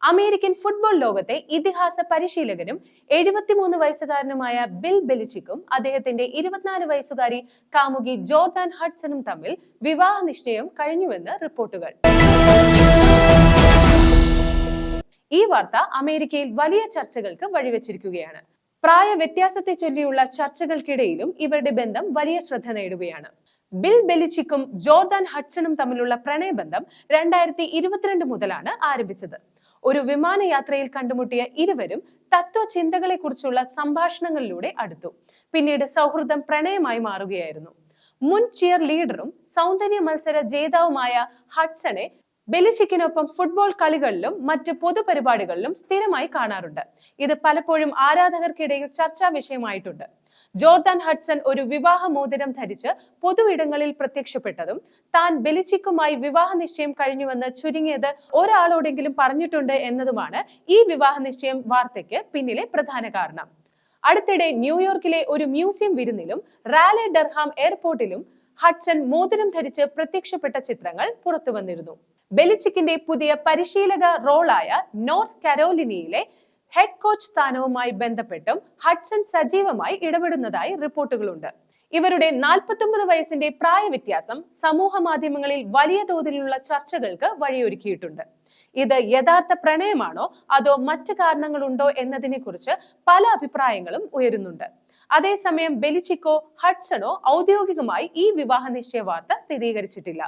American football ലോകത്തെ ഇതിഹാസ പരിശീലകനും 73 വയസ്സുകാരനുമായ bill ബെലിച്ചിക്കും അദ്ദേഹത്തിന്റെ 24 വയസ്സുകാരി കാമുകി ജോർദാൻ ഹഡ്സണും തമ്മിൽ വിവാഹ നിശ്ചയം കഴിഞ്ഞുവെന്ന് റിപ്പോർട്ടുകൾ. ഈ വാർത്ത അമേരിക്കയിൽ വലിയ ചർച്ചകൾക്ക് വഴിവെച്ചിരിക്കുകയാണ്. പ്രായ വ്യത്യാസത്തെ ചൊല്ലിയുള്ള ചർച്ചകൾക്കിടയിലും ഇവരുടെ ബന്ധം വലിയ ശ്രദ്ധ നേടുകയാണ്. ബിൽ ബെലിച്ചിക്കും ജോർദാൻ ഹഡ്സണും തമ്മിലുള്ള പ്രണയബന്ധം 2022 മുതലാണ് ആരംഭിച്ചത്. ഒരു വിമാനയാത്രയിൽ കണ്ടുമുട്ടിയ ഇരുവരും തത്വചിന്തകളെ കുറിച്ചുള്ള സംഭാഷണങ്ങളിലൂടെ അടുത്തു. പിന്നീട് സൗഹൃദം പ്രണയമായി മാറുകയായിരുന്നു. മുൻ ചിയർ ലീഡറും സൗന്ദര്യ മത്സര ജേതാവുമായ ഹഡ്സണെ ബെലിച്ചിക്കിനൊപ്പം ഫുട്ബോൾ കളികളിലും മറ്റ് പൊതുപരിപാടികളിലും സ്ഥിരമായി കാണാറുണ്ട്. ഇത് പലപ്പോഴും ആരാധകർക്കിടയിൽ ചർച്ചാ വിഷയമായിട്ടുണ്ട്. ജോർദാൻ ഹഡ്സൺ ഒരു വിവാഹ മോതിരം ധരിച്ച് പൊതു ഇടങ്ങളിൽ പ്രത്യക്ഷപ്പെട്ടതും താൻ ബെലിച്ചിക്കുമായി വിവാഹ നിശ്ചയം കഴിഞ്ഞുവെന്ന് ചുരുങ്ങിയത് ഒരാളോടെങ്കിലും പറഞ്ഞിട്ടുണ്ട് എന്നതുമാണ് ഈ വിവാഹ നിശ്ചയം വാർത്തയ്ക്ക് പിന്നിലെ പ്രധാന കാരണം. അടുത്തിടെ ന്യൂയോർക്കിലെ ഒരു മ്യൂസിയം വിരുന്നിലും റാലെ ഡർഹാം എയർപോർട്ടിലും ഹഡ്സൺ മോതിരം ധരിച്ച് പ്രത്യക്ഷപ്പെട്ട ചിത്രങ്ങൾ പുറത്തുവന്നിരുന്നു. ബെലിച്ചിക്കിന്റെ പുതിയ പരിശീലക റോളായ നോർത്ത് കരോലിനയിലെ ഹെഡ് കോച്ച് സ്ഥാനവുമായി ബന്ധപ്പെട്ടും ഹഡ്സൺ സജീവമായി ഇടപെടുന്നതായി റിപ്പോർട്ടുകളുണ്ട്. ഇവരുടെ 49 വയസ്സിന്റെ പ്രായ വ്യത്യാസം സമൂഹ മാധ്യമങ്ങളിൽ വലിയ തോതിലുള്ള ചർച്ചകൾക്ക് വഴിയൊരുക്കിയിട്ടുണ്ട്. ഇത് യഥാർത്ഥ പ്രണയമാണോ അതോ മറ്റു കാരണങ്ങളുണ്ടോ എന്നതിനെ കുറിച്ച് പല അഭിപ്രായങ്ങളും ഉയരുന്നുണ്ട്. അതേസമയം ബെലിച്ചിക്കോ ഹഡ്സണോ ഔദ്യോഗികമായി ഈ വിവാഹ നിശ്ചയ വാർത്ത സ്ഥിരീകരിച്ചിട്ടില്ല.